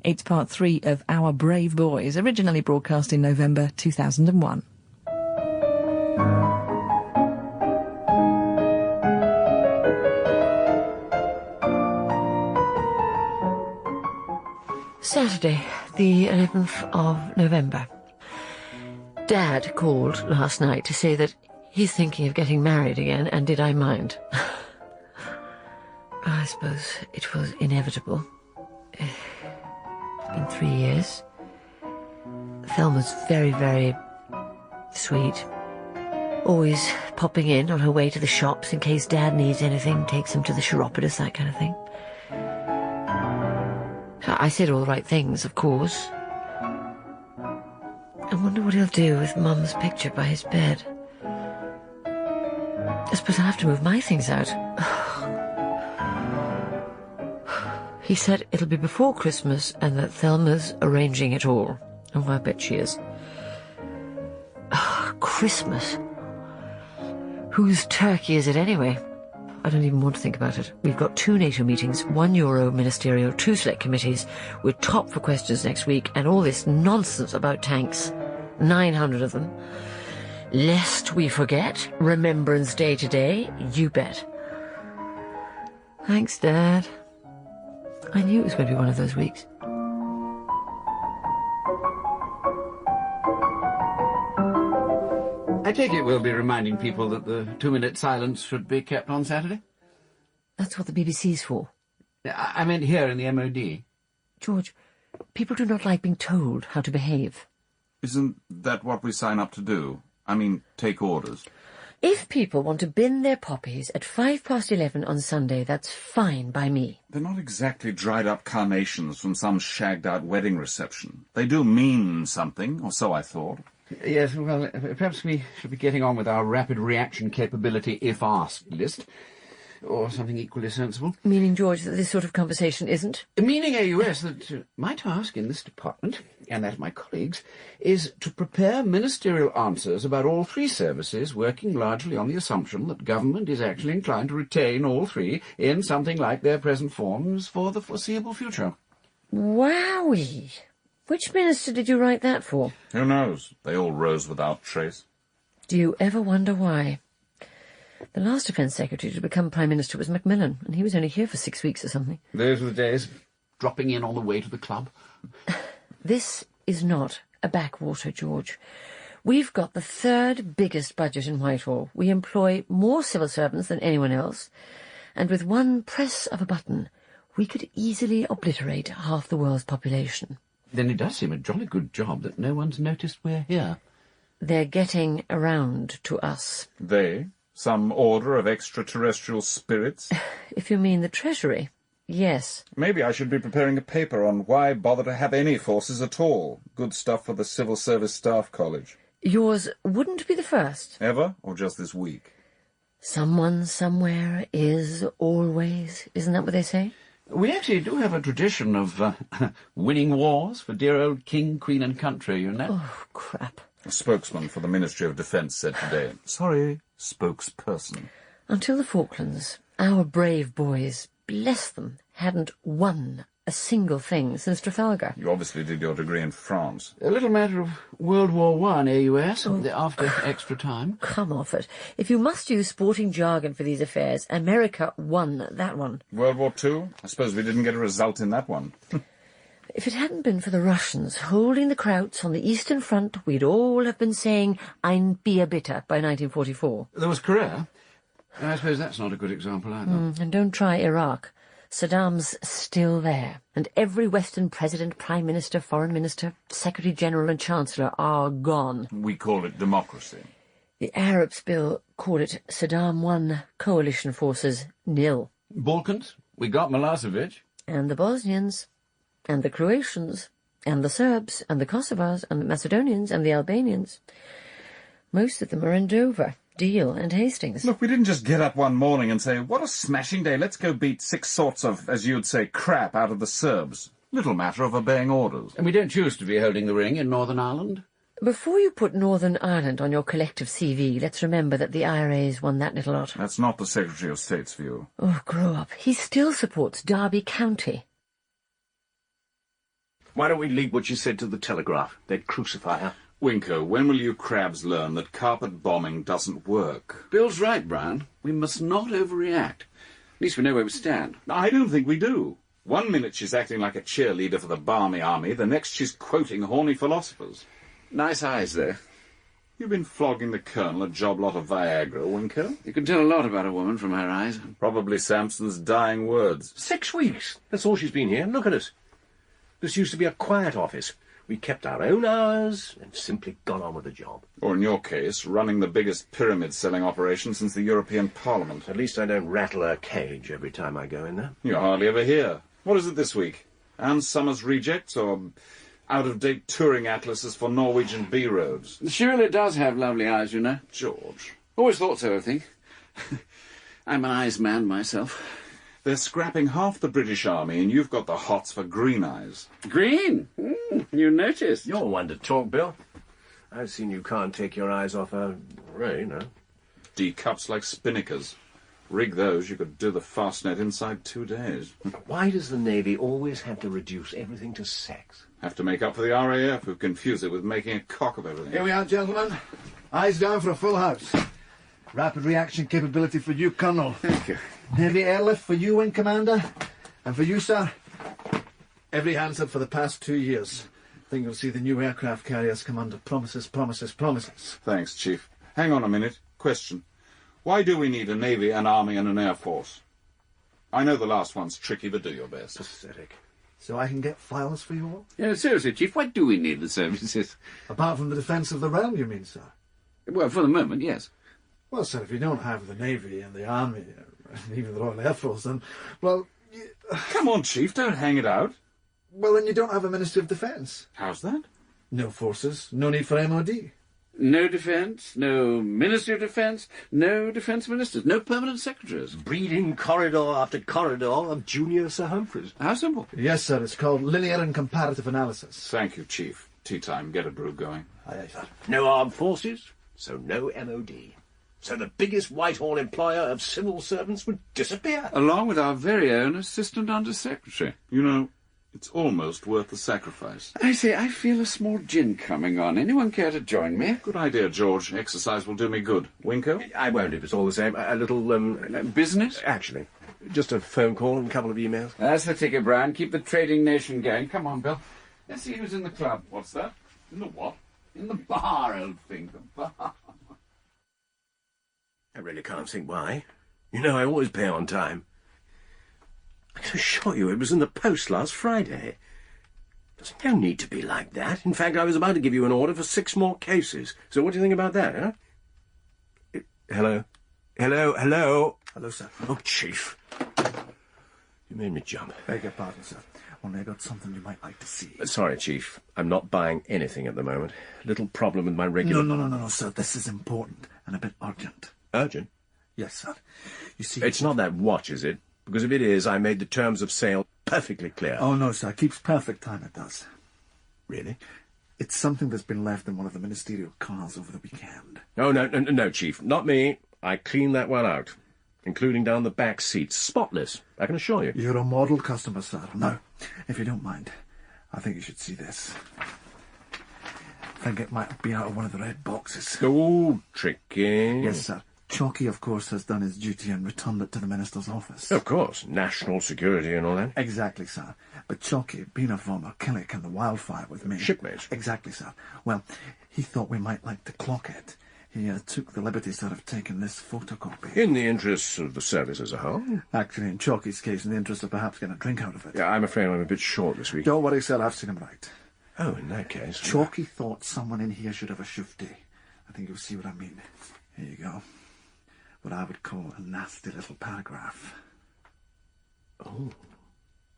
It's part 3 of Our Brave Boys, originally broadcast in November 2001. Saturday, the 11th of November. Dad called last night to say that he's thinking of getting married again, and did I mind? I suppose it was inevitable. It's been 3 years. Thelma's very, very sweet. Always popping in on her way to the shops in case Dad needs anything, takes him to the chiropodist, that kind of thing. I said all the right things, of course. I wonder what he'll do with Mum's picture by his bed. I suppose I'll have to move my things out. He said it'll be before Christmas and that Thelma's arranging it all. Oh, I bet she is. Christmas? Whose turkey is it anyway? I don't even want to think about it. We've got 2 NATO meetings, 1 Euro ministerial, 2 select committees. We're top for questions next week, and all this nonsense about tanks. 900 of them. Lest we forget, Remembrance Day today, you bet. Thanks, Dad. I knew it was going to be one of those weeks. I take it we'll be reminding people that the 2-minute silence should be kept on Saturday? That's what the BBC's for. I meant here in the MOD. George, people do not like being told how to behave. Isn't that what we sign up to do? I mean, take orders. If people want to bin their poppies at 11:05 on Sunday, that's fine by me. They're not exactly dried-up carnations from some shagged-out wedding reception. They do mean something, or so I thought. Yes, well, perhaps we should be getting on with our rapid reaction capability if asked list, or something equally sensible. Meaning, George, that this sort of conversation isn't? Meaning, AUS, that my task in this department, and that of my colleagues, is to prepare ministerial answers about all 3 services, working largely on the assumption that government is actually inclined to retain all 3 in something like their present forms for the foreseeable future. Wowie! Which minister did you write that for? Who knows? They all rose without trace. Do you ever wonder why? The last Defence Secretary to become Prime Minister was Macmillan, and he was only here for 6 weeks or something. Those were the days. Dropping in on the way to the club. This is not a backwater, George. We've got the 3rd biggest budget in Whitehall. We employ more civil servants than anyone else, and with one press of a button, we could easily obliterate half the world's population. Then it does seem a jolly good job that no one's noticed we're here. They're getting around to us. They? Some order of extraterrestrial spirits? If you mean the Treasury, yes. Maybe I should be preparing a paper on why bother to have any forces at all. Good stuff for the Civil Service Staff College. Yours wouldn't be the first. Ever? Or just this week? Someone somewhere is always. Isn't that what they say? We actually do have a tradition of winning wars for dear old King, Queen and Country, you know. Oh, crap. A spokesman for the Ministry of Defence said today. Sorry, spokesperson. Until the Falklands, our brave boys, bless them, hadn't won a single thing since Trafalgar. You obviously did your degree in France. A little matter of World War I, AUS, after extra time. Come off it. If you must use sporting jargon for these affairs, America won that one. World War II? I suppose we didn't get a result in that one. If it hadn't been for the Russians holding the Krauts on the Eastern Front, we'd all have been saying Ein Bier bitte by 1944. There was Korea. I suppose that's not a good example either. And don't try Iraq. Saddam's still there, and every Western president, Prime Minister, Foreign Minister, Secretary-General and Chancellor are gone. We call it democracy. The Arabs bill called it Saddam 1, coalition forces 0. Balkans, we got Milosevic. And the Bosnians, and the Croatians, and the Serbs, and the Kosovars, and the Macedonians, and the Albanians. Most of them are in Dover, Deal and Hastings. Look, we didn't just get up one morning and say, what a smashing day, let's go beat 6 sorts of, as you'd say, crap out of the Serbs. Little matter of obeying orders. And we don't choose to be holding the ring in Northern Ireland. Before you put Northern Ireland on your collective CV, let's remember that the IRA's won that little lot. That's not the Secretary of State's view. Oh, grow up. He still supports Derby County. Why don't we leave what she said to the Telegraph? They'd crucify her. Winko, when will you crabs learn that carpet bombing doesn't work? Bill's right, Brian. We must not overreact. At least we know where we stand. I don't think we do. 1 minute she's acting like a cheerleader for the balmy army, the next she's quoting horny philosophers. Nice eyes, though. You've been flogging the Colonel a job lot of Viagra, Winko. You can tell a lot about a woman from her eyes. Probably Samson's dying words. 6 weeks. That's all she's been here. Look at us. This used to be a quiet office. We kept our own hours and simply got on with the job. Or in your case, running the biggest pyramid-selling operation since the European Parliament. At least I don't rattle her cage every time I go in there. You're hardly ever here. What is it this week? Anne Summers rejects or out-of-date touring atlases for Norwegian B-roads? She really does have lovely eyes, you know. George. Always thought so, I think. I'm an eyes man myself. They're scrapping half the British Army and you've got the hots for green eyes. Green? You noticed. You're one to talk, Bill. I've seen you can't take your eyes off her, you know. D-cups like spinnakers. Rig those, you could do the fastnet inside 2 days. Why does the Navy always have to reduce everything to sex? Have to make up for the RAF, who confuse it with making a cock of everything. Here we are, gentlemen. Eyes down for a full house. Rapid reaction capability for you, Colonel. Thank you. Heavy airlift for you, Wing Commander. And for you, sir, every handset for the past 2 years. Think you'll see the new aircraft carriers come under promises, promises, promises. Thanks, Chief. Hang on a minute. Question. Why do we need a Navy, an Army and an Air Force? I know the last one's tricky, but do your best. Pathetic. So I can get files for you all? Yeah, seriously, Chief, why do we need the services? Apart from the defence of the realm, you mean, sir? Well, for the moment, yes. Well, sir, if you don't have the Navy and the Army, and even the Royal Air Force, then, well, Come on, Chief, don't hang it out. well, then you don't have a Ministry of Defence. How's that? No forces, no need for MOD. No defence, no Ministry of Defence, no defence ministers, no permanent secretaries. Breeding corridor after corridor of junior Sir Humphreys. How simple. Yes, sir, it's called linear and comparative analysis. Thank you, Chief. Tea time. Get a brew going. Aye, aye, sir. No armed forces, so no MOD. So the biggest Whitehall employer of civil servants would disappear. Along with our very own Assistant Under-Secretary. You know, it's almost worth the sacrifice. I say, I feel a small gin coming on. Anyone care to join me? Good idea, George. Exercise will do me good. Winko? I won't if it's all the same. A little, Business? actually, just a phone call and a couple of emails. That's the ticket, Brian. Keep the trading nation going. Come on, Bill. Let's see who's in the club. What's that? In the what? In the bar, old thing. The bar. I really can't think why. You know, I always pay on time. I can assure you it was in the post last Friday. There's no need to be like that. In fact, I was about to give you an order for 6 more cases. So what do you think about that, huh? Hello? Hello? Hello? Hello, sir. Oh, Chief. You made me jump. Beg your pardon, sir. Only I got something you might like to see. Sorry, Chief. I'm not buying anything at the moment. Little problem with my regular... No, sir. This is important and a bit urgent. Urgent? Yes, sir. You see... It's not that watch, is it? Because if it is, I made the terms of sale perfectly clear. Oh, no, sir. Keeps perfect time, it does. Really? It's something that's been left in one of the ministerial cars over the weekend. Oh, no, Chief. Not me. I cleaned that one out, including down the back seats. Spotless, I can assure you. You're a model customer, sir. Now, if you don't mind, I think you should see this. I think it might have been out of one of the red boxes. Oh, tricky. Yes, sir. Chalky, of course, has done his duty and returned it to the minister's office. Of course. National security and all that. Exactly, sir. But Chalky, being a former Killick and the wildfire with me... Shipmate. Exactly, sir. Well, he thought we might like to clock it. He took the liberty, sir, of taking this photocopy. In the interests of the service as a whole. Actually, in Chalky's case, in the interest of perhaps getting a drink out of it. Yeah, I'm afraid I'm a bit short this week. Don't worry, sir, I've seen him right. Oh, in that case... Chalky thought someone in here should have a shifty. I think you'll see what I mean. Here you go. What I would call a nasty little paragraph. Oh,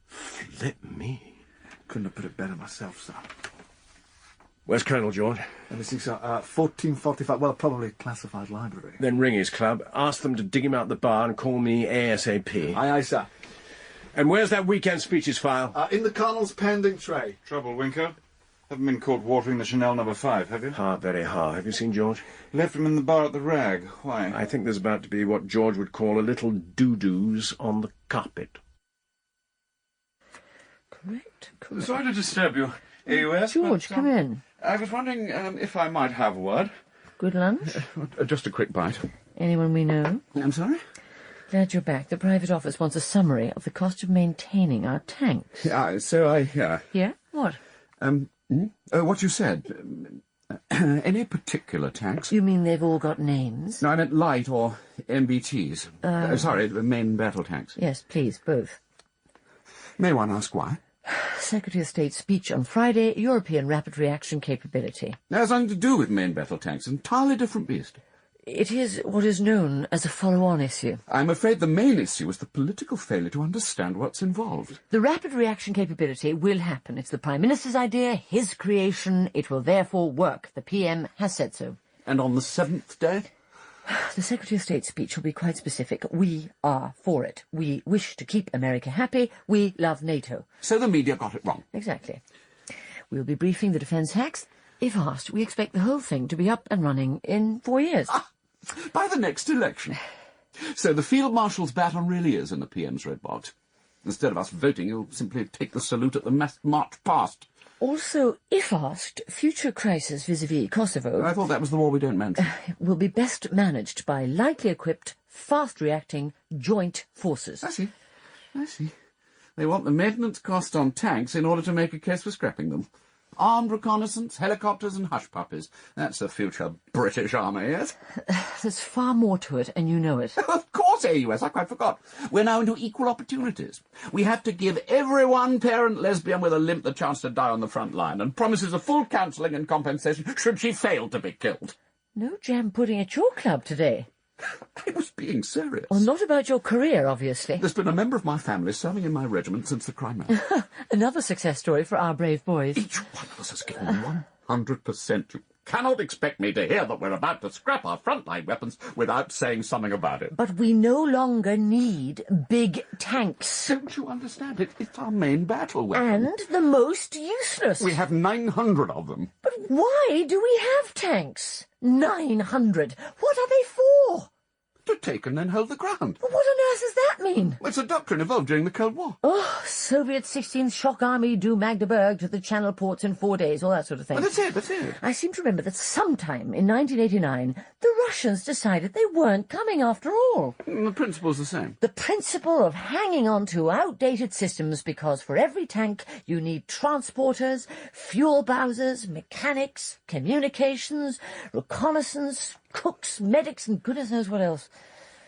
flip me. Couldn't have put it better myself, sir. Where's Colonel George? Let me see, sir. 1445, well, probably classified library. Then ring his club, ask them to dig him out the bar and call me ASAP. Aye, sir. And where's that weekend speeches file? In the Colonel's pending tray. Trouble, Winko? Haven't been caught watering the Chanel No. 5, have you? Hard, very hard. Have you seen George? Left him in the bar at the Rag. Why? I think there's about to be what George would call a little doo-doos on the carpet. Correct. Sorry to disturb you, AUS. George, but, come in. I was wondering if I might have a word. Good lunch? Just a quick bite. Anyone we know? I'm sorry? Glad you're back. The private office wants a summary of the cost of maintaining our tanks. Yeah, What? what you said. Any particular tanks? You mean they've all got names? No, I meant light or MBTs. Sorry, main battle tanks. Yes, please, both. May one ask why? Secretary of State's speech on Friday, European rapid reaction capability. That has nothing to do with main battle tanks. Entirely different beast. It is what is known as a follow-on issue. I'm afraid the main issue is the political failure to understand what's involved. The rapid reaction capability will happen. It's the Prime Minister's idea, his creation. It will therefore work. The PM has said so. And on the 7th day? The Secretary of State's speech will be quite specific. We are for it. We wish to keep America happy. We love NATO. So the media got it wrong. Exactly. We'll be briefing the defence hacks. If asked, we expect the whole thing to be up and running in 4 years. By the next election. So the Field Marshal's baton really is in the PM's red box. Instead of us voting, he'll simply take the salute at the march past. Also, if asked, future crisis vis-à-vis Kosovo I thought that was the war we don't mention. will be best managed by lightly equipped, fast-reacting joint forces. I see. They want the maintenance cost on tanks in order to make a case for scrapping them. Armed reconnaissance, helicopters and hush-puppies. That's the future British Army, yes? There's far more to it, and you know it. Of course, AUS, I quite forgot. We're now into equal opportunities. We have to give every one-parent lesbian with a limp the chance to die on the front line, and promises of full counselling and compensation should she fail to be killed. No jam pudding at your club today. I was being serious. Well, not about your career, obviously. There's been a member of my family serving in my regiment since the Crimea. Another success story for our brave boys. Each one of us has given 100%. You cannot expect me to hear that we're about to scrap our frontline weapons without saying something about it. But we no longer need big tanks. Don't you understand? It's our main battle weapon. And the most useless. We have 900 of them. But why do we have tanks? 900. What are they for? To take and then hold the ground. But what on earth does that mean? It's a doctrine evolved during the Cold War. Oh, Soviet 16th Shock Army do Magdeburg to the Channel ports in 4 days, all that sort of thing. Well, that's it. I seem to remember that sometime in 1989, the Russians decided they weren't coming after all. The principle's the same. The principle of hanging on to outdated systems, because for every tank you need transporters, fuel bowsers, mechanics, communications, reconnaissance, cooks, medics, and goodness knows what else.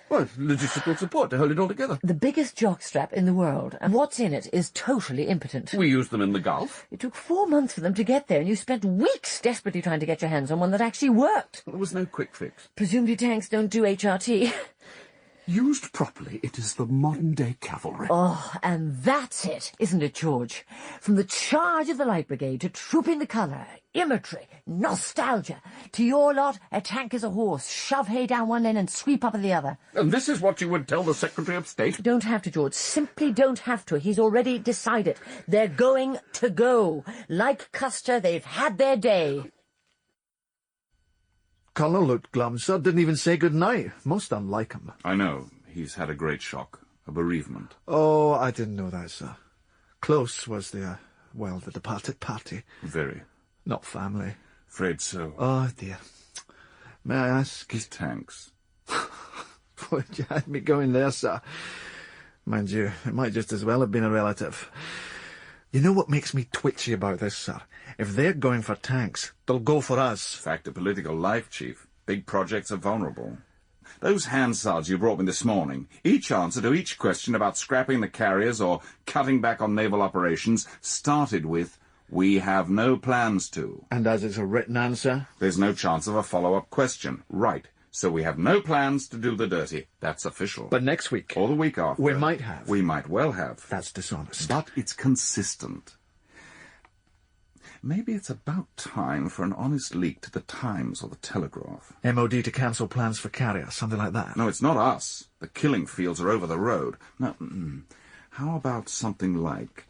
Well, logistical support to hold it all together. The biggest jockstrap in the world, and what's in it is totally impotent. We used them in the Gulf. It took 4 months for them to get there, and you spent weeks desperately trying to get your hands on one that actually worked. There was no quick fix. Presumably tanks don't do HRT. Used properly, it is the modern-day cavalry. Oh, and that's it, isn't it, George? From the charge of the Light Brigade to trooping the colour, imagery, nostalgia, to your lot, a tank is a horse. Shove hay down one end and sweep up at the other. And this is what you would tell the Secretary of State? Don't have to, George. Simply don't have to. He's already decided. They're going to go. Like Custer, they've had their day. Colonel looked glum, sir. Didn't even say good night. Most unlike him. I know. He's had a great shock. A bereavement. Oh, I didn't know that, sir. Close was the departed party. Very. Not family. Afraid so. Oh, dear. May I ask? His tanks. Would you had me going there, sir? Mind you, it might just as well have been a relative. You know what makes me twitchy about this, sir? If they're going for tanks, they'll go for us. Fact of political life, Chief. Big projects are vulnerable. Those Hansards you brought me this morning, each answer to each question about scrapping the carriers or cutting back on naval operations started with, "We have no plans to." And as it's a written answer? There's no chance of a follow-up question. Right. So we have no plans to do the dirty. That's official. But next week? Or the week after. We might have. We might well have. That's dishonest. But it's consistent. Maybe it's about time for an honest leak to the Times or the Telegraph. MOD to cancel plans for carrier, something like that. No, it's not us. The killing fields are over the road. No, how about something like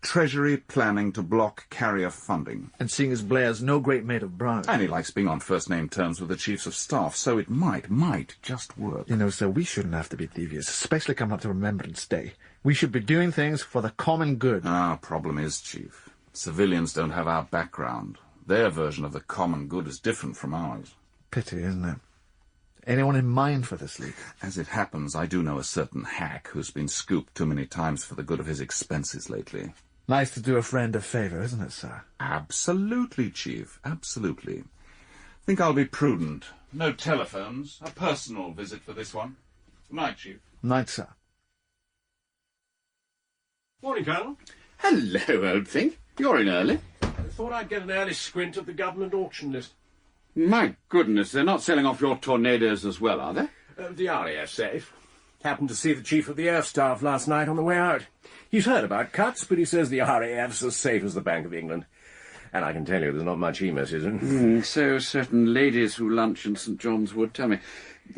Treasury planning to block carrier funding? And seeing as Blair's no great mate of Brown. And he likes being on first-name terms with the Chiefs of Staff, so it might just work. You know, sir, we shouldn't have to be devious, especially coming up to Remembrance Day. We should be doing things for the common good. Our problem is, Chief, civilians don't have our background. Their version of the common good is different from ours. Pity, isn't it? Anyone in mind for this leak? As it happens, I do know a certain hack who's been scooped too many times for the good of his expenses lately. Nice to do a friend a favour, isn't it, sir? Absolutely, Chief, absolutely. Think I'll be prudent. No telephones. A personal visit for this one. Good night, Chief. Night, sir. Morning, Colonel. Hello, old thing. You're in early. I thought I'd get an early squint at the government auction list. My goodness, they're not selling off your tornadoes as well, are they? The RAF safe. Happened to see the Chief of the Air Staff last night on the way out. He's heard about cuts, but he says the RAF's as safe as the Bank of England. And I can tell you there's not much he misses. So certain ladies who lunch in St. John's Wood tell me.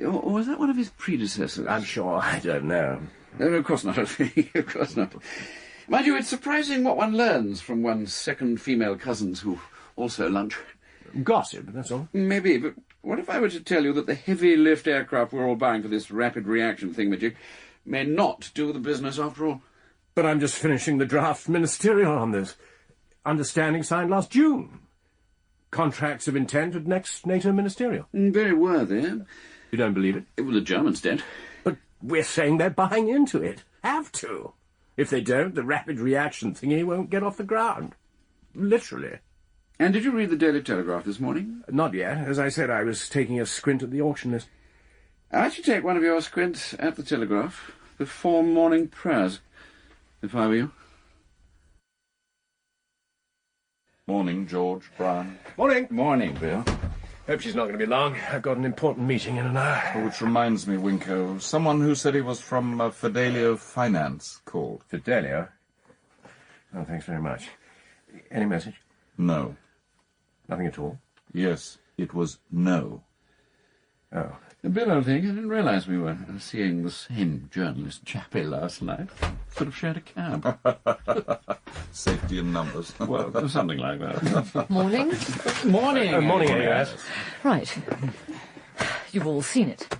Or was that one of his predecessors? I'm sure. I don't know. No, of course not. Of course not. Mind you, it's surprising what one learns from one's second female cousins who also lunch. Gossip, that's all. Maybe, but what if I were to tell you that the heavy lift aircraft we're all buying for this rapid reaction thingamajig may not do the business after all? But I'm just finishing the draft ministerial on this. Understanding signed last June. Contracts of intent at next NATO ministerial. Very worthy. You don't believe it? Well, the Germans did. But we're saying they're buying into it. Have to. If they don't, the rapid reaction thingy won't get off the ground. Literally. And did you read the Daily Telegraph this morning? Not yet. As I said, I was taking a squint at the auction list. I should take one of your squints at the Telegraph before morning prayers, if I were you. Morning, George, Brian. Morning. Morning, Bill. Hope she's not going to be long. I've got an important meeting in an hour. Which reminds me, Winko, someone who said he was from Fidelio Finance called. Fidelio? Oh, thanks very much. Any message? No. Nothing at all? Yes, it was no. Oh. Bill, old thing, I didn't realise we were seeing the same journalist chappie last night. Sort of shared a cab. Safety in numbers. Well, something like that. Morning. Morning. Morning, AUS. Right. You've all seen it.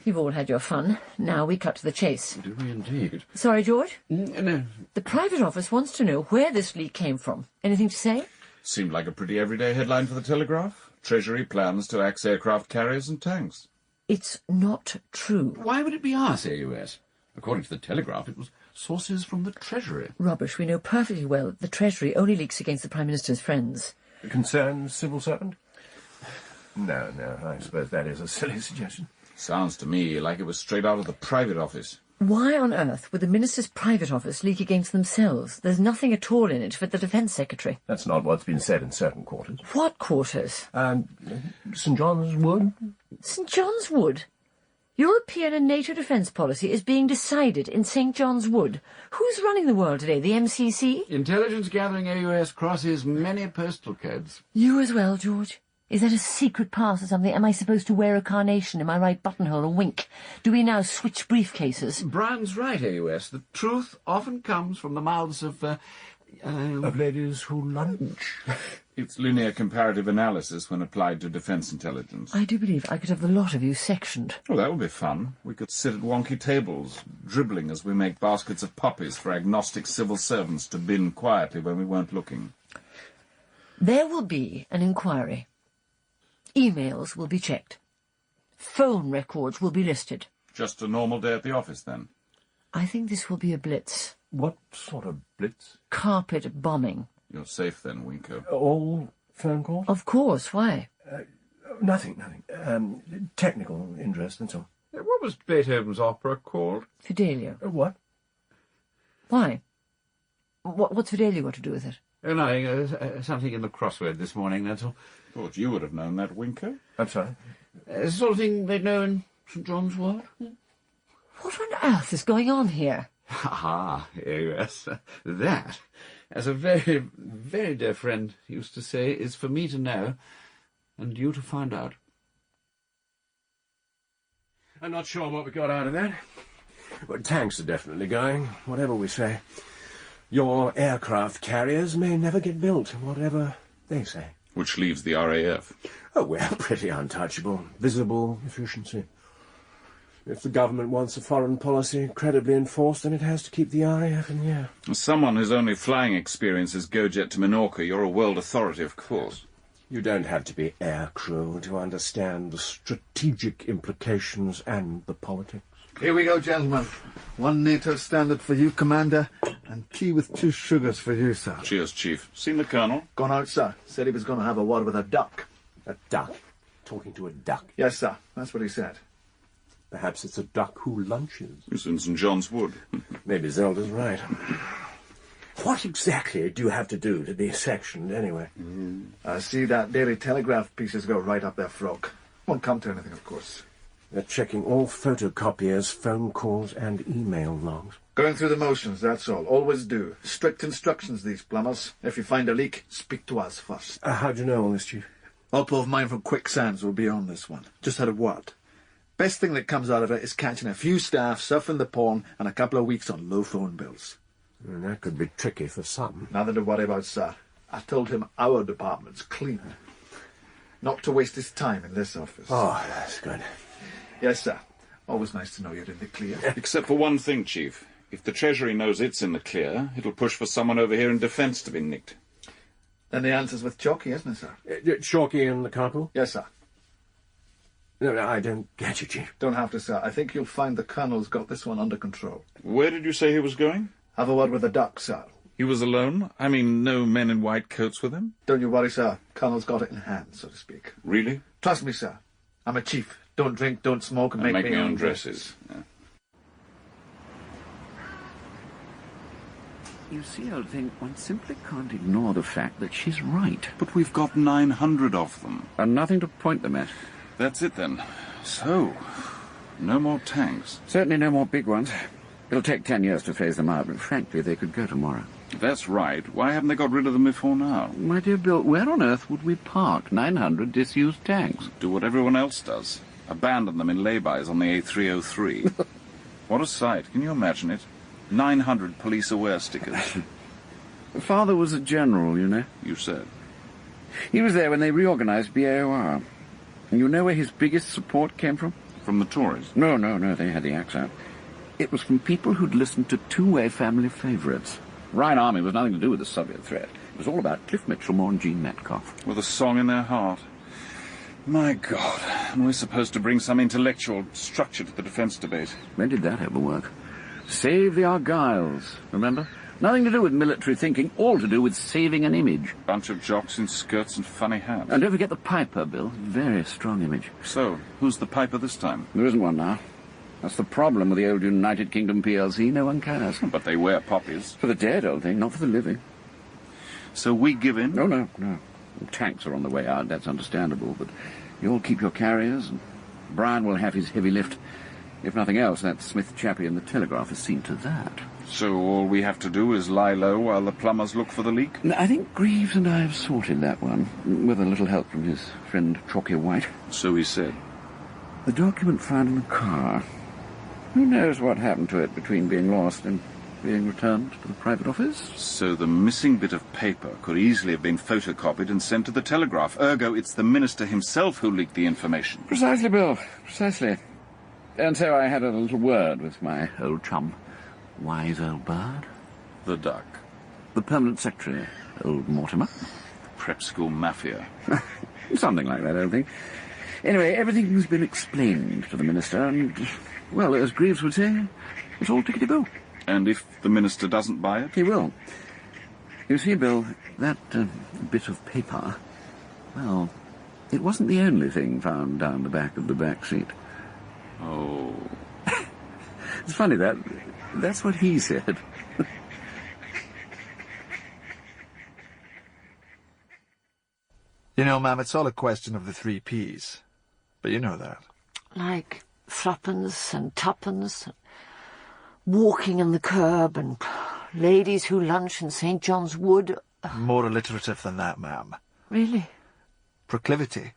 You've all had your fun. Now we cut to the chase. Do we indeed? Sorry, George? No. The private office wants to know where this leak came from. Anything to say? Seemed like a pretty everyday headline for the Telegraph. Treasury plans to axe aircraft carriers and tanks. It's not true. Why would it be us, AUS? According to the Telegraph, it was sources from the Treasury. Rubbish. We know perfectly well that the Treasury only leaks against the Prime Minister's friends. A concerned civil servant? No, I suppose that is a silly suggestion. Sounds to me like it was straight out of the private office. Why on earth would the Minister's private office leak against themselves? There's nothing at all in it for the Defence Secretary. That's not what's been said in certain quarters. What quarters? St. John's Wood? St. John's Wood? European and NATO defence policy is being decided in St. John's Wood. Who's running the world today? The MCC? Intelligence gathering AUS crosses many postal codes. You as well, George? Is that a secret pass or something? Am I supposed to wear a carnation in my right buttonhole and wink? Do we now switch briefcases? Brian's right, AUS. The truth often comes from the mouths of ladies who lunch. It's linear comparative analysis when applied to defence intelligence. I do believe I could have the lot of you sectioned. Well, that would be fun. We could sit at wonky tables, dribbling as we make baskets of poppies for agnostic civil servants to bin quietly when we weren't looking. There will be an inquiry. Emails will be checked. Phone records will be listed. Just a normal day at the office, then? I think this will be a blitz. What sort of blitz? Carpet bombing. You're safe then, Winko. All phone calls? Of course, why? Nothing. Technical interest, that's all. What was Beethoven's opera called? Fidelio. What? Why? What's Fidelio got to do with it? Oh, nothing. Something in the crossword this morning, that's all. Thought you would have known that, Winko. I'm sorry? The sort of thing they'd know in St. John's Wood. What on earth is going on here? Ah, yes. That, as a very, very dear friend used to say, is for me to know and you to find out. I'm not sure what we got out of that. But tanks are definitely going, whatever we say. Your aircraft carriers may never get built, whatever they say. Which leaves the RAF. Oh, we're pretty untouchable. Visible efficiency. If the government wants a foreign policy credibly enforced, then it has to keep the RAF in the air. As someone whose only flying experience is GoJet to Minorca, you're a world authority, of course. You don't have to be air crew to understand the strategic implications and the politics. Here we go, gentlemen. 1 NATO standard for you, Commander, and tea with 2 sugars for you, sir. Cheers, Chief. Seen the Colonel? Gone out, sir. Said he was going to have a word with a duck. A duck? Talking to a duck? Yes, sir. That's what he said. Perhaps it's a duck who lunches. It's in St. John's Wood. Maybe Zelda's right. What exactly do you have to do to be sectioned, anyway? I see that Daily Telegraph pieces go right up their frock. Won't come to anything, of course. They're checking all photocopiers, phone calls and email logs. Going through the motions, that's all. Always do. Strict instructions, these plumbers. If you find a leak, speak to us first. How do you know all this, Chief? Oppo of mine from Quicksands will be on this one. Just had a word. Best thing that comes out of it is catching a few staff, surfing the porn, and a couple of weeks on low phone bills. That could be tricky for some. Nothing to worry about, sir. I told him our department's clean. Not to waste his time in this office. Oh, that's good. Yes, sir. Always nice to know you're in the clear. Except for one thing, Chief. If the Treasury knows it's in the clear, it'll push for someone over here in defence to be nicked. Then the answer's with Chalky, isn't it, sir? Chalky and the corporal? Yes, sir. No, I don't get you, Chief. Don't have to, sir. I think you'll find the Colonel's got this one under control. Where did you say he was going? Have a word with the duck, sir. He was alone? I mean, no men in white coats with him? Don't you worry, sir. Colonel's got it in hand, so to speak. Really? Trust me, sir. I'm a chief. Don't drink, don't smoke, and make me own dresses. Yeah. You see, old thing, one simply can't ignore the fact that she's right. But we've got 900 of them. And nothing to point them at. That's it, then. So, no more tanks. Certainly no more big ones. It'll take 10 years to phase them out, but frankly, they could go tomorrow. If that's right, why haven't they got rid of them before now? My dear Bill, where on earth would we park 900 disused tanks? Do what everyone else does. Abandon them in laybys on the A303. What a sight. Can you imagine it? 900 police-aware stickers. Father was a general, you know. You said. He was there when they reorganized BAOR. And you know where his biggest support came from? From the Tories? No, they had the axe out. It was from people who'd listened to two-way family favourites. Rhine Army was nothing to do with the Soviet threat. It was all about Cliff Mitchellmore and Gene Metcalf. With a song in their heart. My God, and we're supposed to bring some intellectual structure to the defence debate. When did that ever work? Save the Argylls, remember? Nothing to do with military thinking, all to do with saving an image. Bunch of jocks in skirts and funny hats. And don't forget the Piper, Bill. Very strong image. So, who's the Piper this time? There isn't one now. That's the problem with the old United Kingdom PLC. No one cares. But they wear poppies. For the dead, old thing, not for the living. So we give in? No. Tanks are on the way out, that's understandable, but you all keep your carriers, and Brian will have his heavy lift. If nothing else, that Smith chappie in the Telegraph has seen to that. So all we have to do is lie low while the plumbers look for the leak? I think Greaves and I have sorted that one, with a little help from his friend Chalky White. So he said. The document found in the car. Who knows what happened to it between being lost and being returned to the private office? So the missing bit of paper could easily have been photocopied and sent to the Telegraph. Ergo, it's the minister himself who leaked the information. Precisely, Bill. Precisely. And so I had a little word with my old chum, wise old bird. The duck. The permanent secretary, old Mortimer. Prep school mafia. Something like that, old thing. Anyway, everything's been explained to the minister, and, well, as Greaves would say, it's all tickety-boo. And if the minister doesn't buy it? He will. You see, Bill, that bit of paper, well, it wasn't the only thing found down the back of the back seat. Oh. It's funny, that's what he said. You know, ma'am, it's all a question of the 3 Ps. But you know that. Like threepence and tuppence, walking on the curb, and ladies who lunch in St. John's Wood. More alliterative than that, ma'am. Really? Proclivity,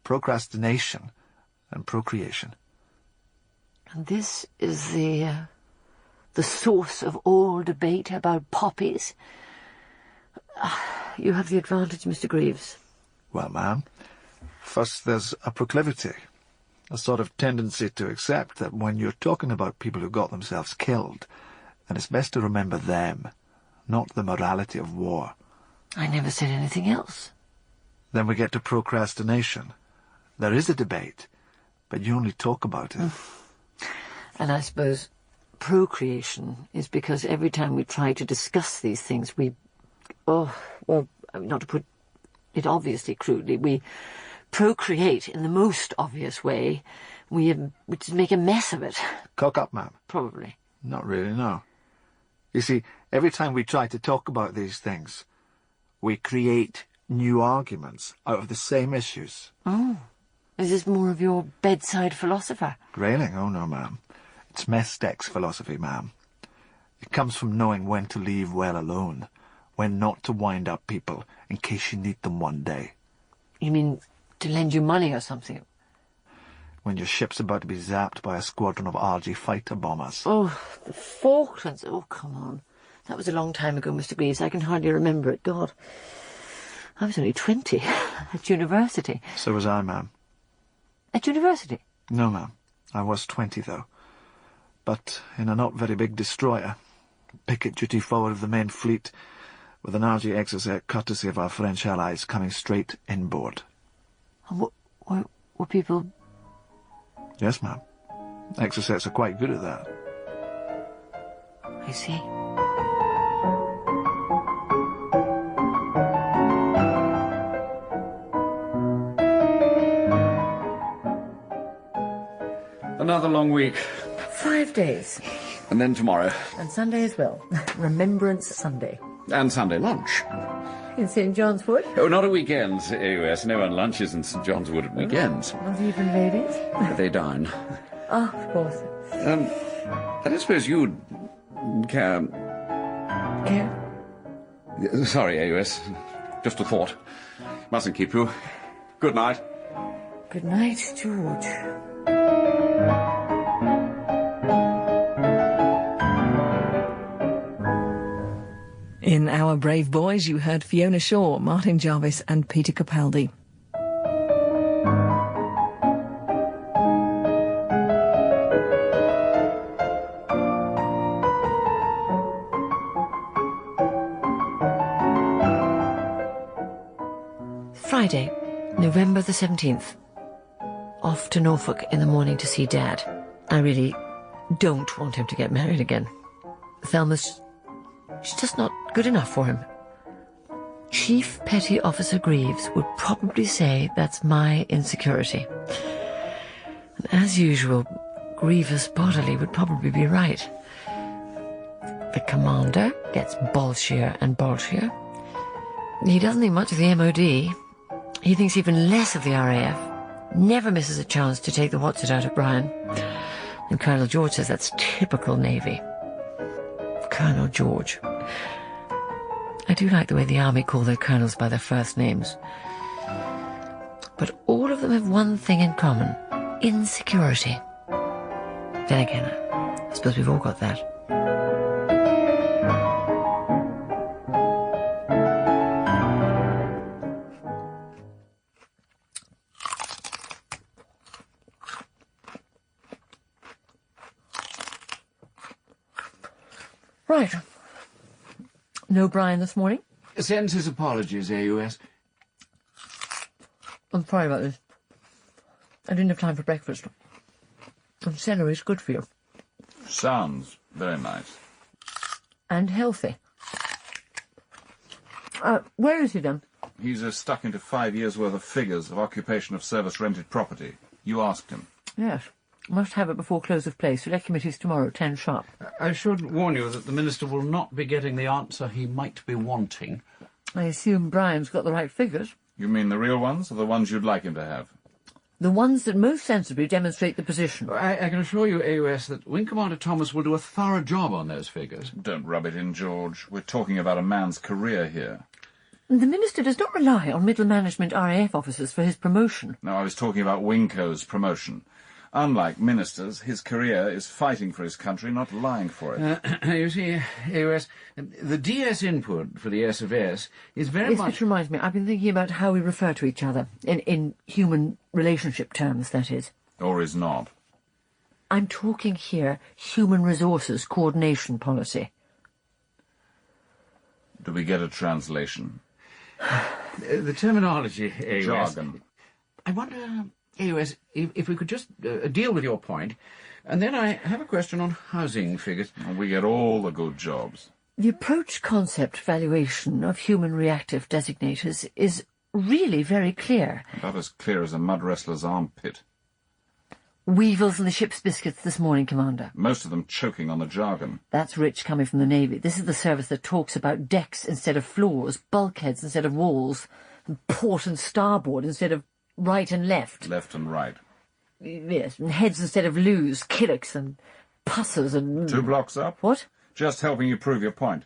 procrastination, and procreation. And this is the source of all debate about poppies. You have the advantage, Mr. Greaves. Well, ma'am, first there's a proclivity. a sort of tendency to accept that when you're talking about people who got themselves killed, then it's best to remember them, not the morality of war. I never said anything else. Then we get to procrastination. There is a debate, but you only talk about it. And I suppose procreation is because every time we try to discuss these things, we... Oh, well, not to put it obviously crudely, we procreate in the most obvious way. We just make a mess of it. Cock up, ma'am. Probably. Not really, no. You see, every time we try to talk about these things, we create new arguments out of the same issues. Oh. Is this more of your bedside philosopher? Railing? Oh, no, ma'am. It's Mestek's philosophy, ma'am. It comes from knowing when to leave well alone, when not to wind up people in case you need them one day. You mean to lend you money or something? When your ship's about to be zapped by a squadron of RG fighter bombers. Oh, the Falklands. Oh, come on. That was a long time ago, Mr. Greaves. I can hardly remember it. God. I was only 20 at university. So was I, ma'am. At university? No, ma'am. I was 20, though. But in a not very big destroyer. Picket duty forward of the main fleet, with an RG Exocet courtesy of our French allies coming straight inboard. Were people... Yes, ma'am. Exocets are quite good at that. I see. Another long week. 5 days. And then tomorrow. And Sunday as well. Remembrance Sunday. And Sunday lunch. In St. John's Wood? Oh, not at weekends, AOS. No one lunches in St. John's Wood at weekends. Not even ladies? They dine. Oh, of course. I don't suppose you'd care... Care? Sorry, AOS. Just a thought. Mustn't keep you. Good night. Good night, George. In Our Brave Boys, you heard Fiona Shaw, Martin Jarvis and Peter Capaldi. Friday, November the 17th. Off to Norfolk in the morning to see Dad. I really don't want him to get married again. Thelma's... she's just not good enough for him. Chief Petty Officer Greaves would probably say that's my insecurity. And as usual, Grievous Bodily would probably be right. The commander gets bolshier and bolshier. He doesn't think much of the MOD. He thinks even less of the RAF. Never misses a chance to take the what's-it out of Brian. And Colonel George says that's typical Navy. Colonel George. I do like the way the Army call their colonels by their first names. But all of them have one thing in common. Insecurity. Then again, I suppose we've all got that. Right. No Brian this morning? Sends his apologies, AUS. I'm sorry about this. I didn't have time for breakfast. And celery's good for you. Sounds very nice. And healthy. Where is he then? He's stuck into 5 years' worth of figures of occupation of service rented property. You asked him. Yes. Must have it before close of play. Select committees tomorrow, 10 sharp. I should warn you that the Minister will not be getting the answer he might be wanting. I assume Brian's got the right figures. You mean the real ones, or the ones you'd like him to have? The ones that most sensibly demonstrate the position. I can assure you, AUS, that Wing Commander Thomas will do a thorough job on those figures. Don't rub it in, George. We're talking about a man's career here. The Minister does not rely on middle management RAF officers for his promotion. No, I was talking about Wingco's promotion. Unlike ministers, his career is fighting for his country, not lying for it. You see, AOS, the DS input for the S of S is very Yes, much... which reminds me, I've been thinking about how we refer to each other, in human relationship terms, that is. Or is not. I'm talking here human resources coordination policy. Do we get a translation? The terminology, AUS. Jargon. I wonder, AUS, if we could just deal with your point, and then I have a question on housing figures. We get all the good jobs. The approach concept valuation of human reactive designators is really very clear. About as clear as a mud wrestler's armpit. Weevils and the ship's biscuits this morning, Commander. Most of them choking on the jargon. That's rich coming from the Navy. This is the service that talks about decks instead of floors, bulkheads instead of walls, and port and starboard instead of right and left. Left and right. Yes, and heads instead of loos, killocks and pussers and... 2 blocks up? What? Just helping you prove your point.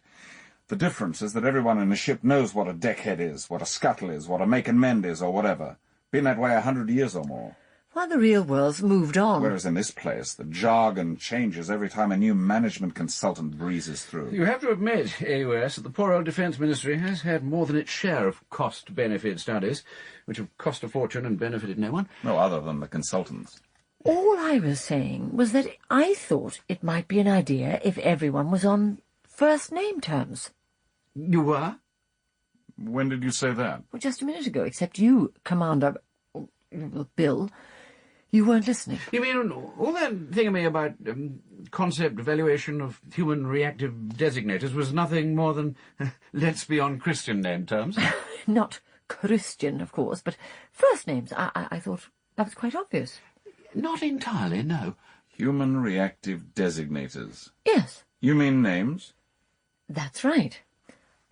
The difference is that everyone in a ship knows what a deckhead is, what a scuttle is, what a make and mend is, or whatever. Been that way 100 years or more. Why, the real world's moved on. Whereas in this place, the jargon changes every time a new management consultant breezes through. You have to admit, AUS, that the poor old Defence Ministry has had more than its share of cost-benefit studies, which have cost a fortune and benefited no one. No other than the consultants. All I was saying was that I thought it might be an idea if everyone was on first-name terms. You were? When did you say that? Well, just a minute ago, except you, Commander... Bill... You weren't listening. You mean all that thingamy about concept evaluation of human reactive designators was nothing more than, let's be on Christian name terms? Not Christian, of course, but first names. I thought that was quite obvious. Not entirely, no. Human reactive designators. Yes. You mean names? That's right.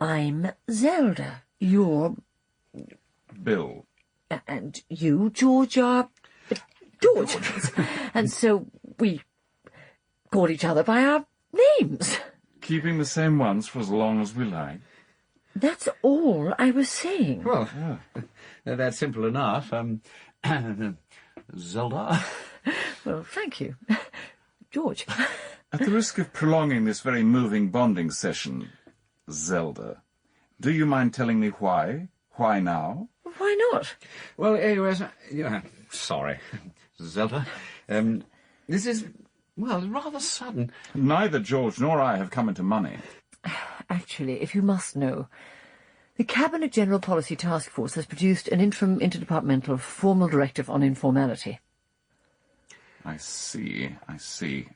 I'm Zelda. You're... Bill. And you, George, are... George. And so we called each other by our names. Keeping the same ones for as long as we like. That's all I was saying. Well, that's simple enough. Zelda? Well, thank you. George. At the risk of prolonging this very moving bonding session, Zelda, do you mind telling me why? Why now? Why not? Well, AUS, sorry, Zelda. This is, well, rather sudden. Neither George nor I have come into money. Actually, if you must know, the Cabinet General Policy Task Force has produced an interim interdepartmental formal directive on informality. I see.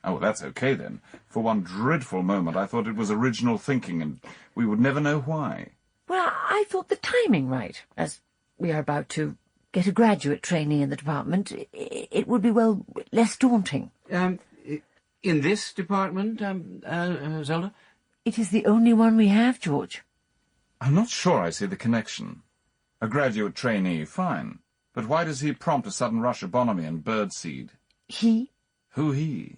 Oh, that's okay then. For one dreadful moment I thought it was original thinking and we would never know why. Well, I thought the timing right, as we are about to get a graduate trainee in the department. It would be, well, less daunting. In this department, Zelda? It is the only one we have, George. I'm not sure I see the connection. A graduate trainee, fine. But why does he prompt a sudden rush of bonhomie and birdseed? He? Who he?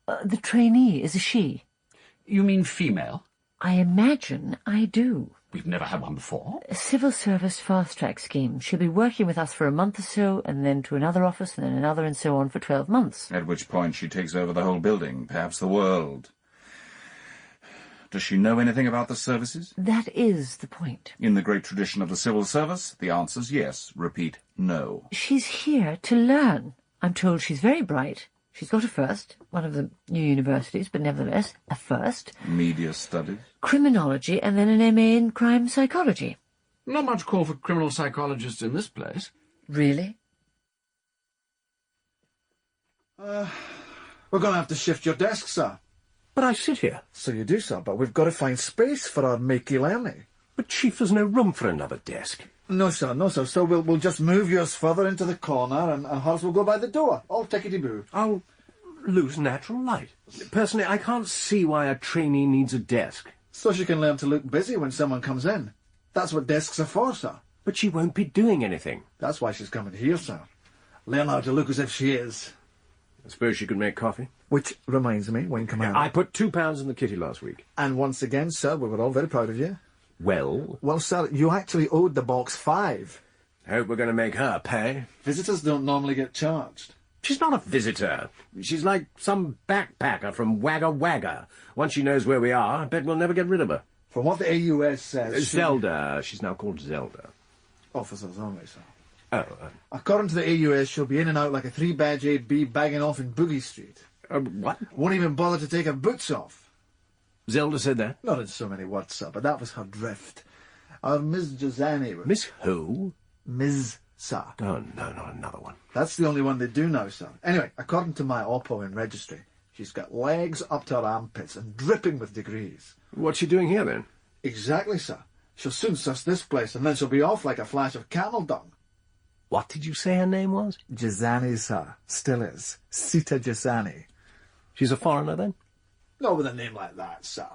The trainee is a she. You mean female? I imagine I do. We've never had one before. A civil service fast-track scheme. She'll be working with us for a month or so, and then to another office, and then another, and so on for 12 months. At which point she takes over the whole building, perhaps the world. Does she know anything about the services? That is the point. In the great tradition of the civil service, the answer's yes. Repeat, no. She's here to learn. I'm told she's very bright. She's got a first, one of the new universities, but nevertheless, a first. Media studies? Criminology, and then an MA in crime psychology. Not much call for criminal psychologists in this place. Really? We're going to have to shift your desk, sir. But I sit here. So you do, sir, but we've got to find space for our makey Lenny. But, Chief, there's no room for another desk. No, sir, no, sir. So we'll just move yours further into the corner and hers will go by the door. All tickety-boo. I'll lose natural light. Personally, I can't see why a trainee needs a desk. So she can learn to look busy when someone comes in. That's what desks are for, sir. But she won't be doing anything. That's why she's coming here, sir. Learn how to look as if she is. I suppose she could make coffee. Which reminds me, when Commander... I put £2 in the kitty last week. And once again, sir, we were all very proud of you. Well? Well, sir, you actually owed the box 5. Hope we're going to make her pay. Visitors don't normally get charged. She's not a visitor. She's like some backpacker from Wagga Wagga. Once she knows where we are, I bet we'll never get rid of her. From what the AUS says... Zelda. She's now called Zelda. Officers only, sir. According to the AUS, she'll be in and out like a 3-badge 8B bagging off in Boogie Street. What? Won't even bother to take her boots off. Zelda said that? Not in so many words, sir, but that was her drift. Our Ms. Jazani... Miss who? Ms. Sir. Oh, no, not another one. That's the only one they do now, sir. Anyway, according to my oppo in registry, she's got legs up to her armpits and dripping with degrees. What's she doing here, then? Exactly, sir. She'll soon suss this place, and then she'll be off like a flash of camel dung. What did you say her name was? Jazani, sir. Still is. Sita Jazani. She's a foreigner, then? Not with a name like that, sir.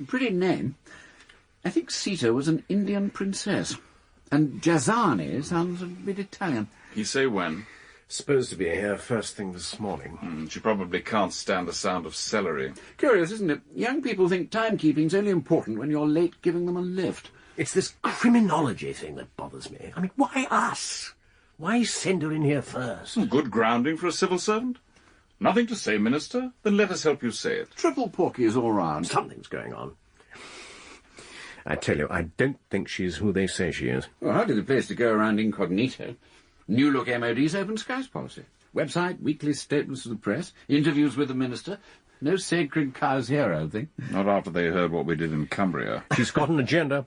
Pretty name. I think Sita was an Indian princess. And Jazani sounds a bit Italian. You say when? Supposed to be here first thing this morning. She probably can't stand the sound of celery. Curious, isn't it? Young people think timekeeping's only important when you're late giving them a lift. It's this criminology thing that bothers me. I mean, why us? Why send her in here first? Good grounding for a civil servant. Nothing to say, Minister? Then let us help you say it. Triple porky is all round. Something's going on. I tell you, I don't think she's who they say she is. Well, hardly the place to go around incognito. New Look MOD's open skies policy. Website, weekly statements to the press, interviews with the Minister. No sacred cows here, I think. Not after they heard what we did in Cumbria. She's got an agenda.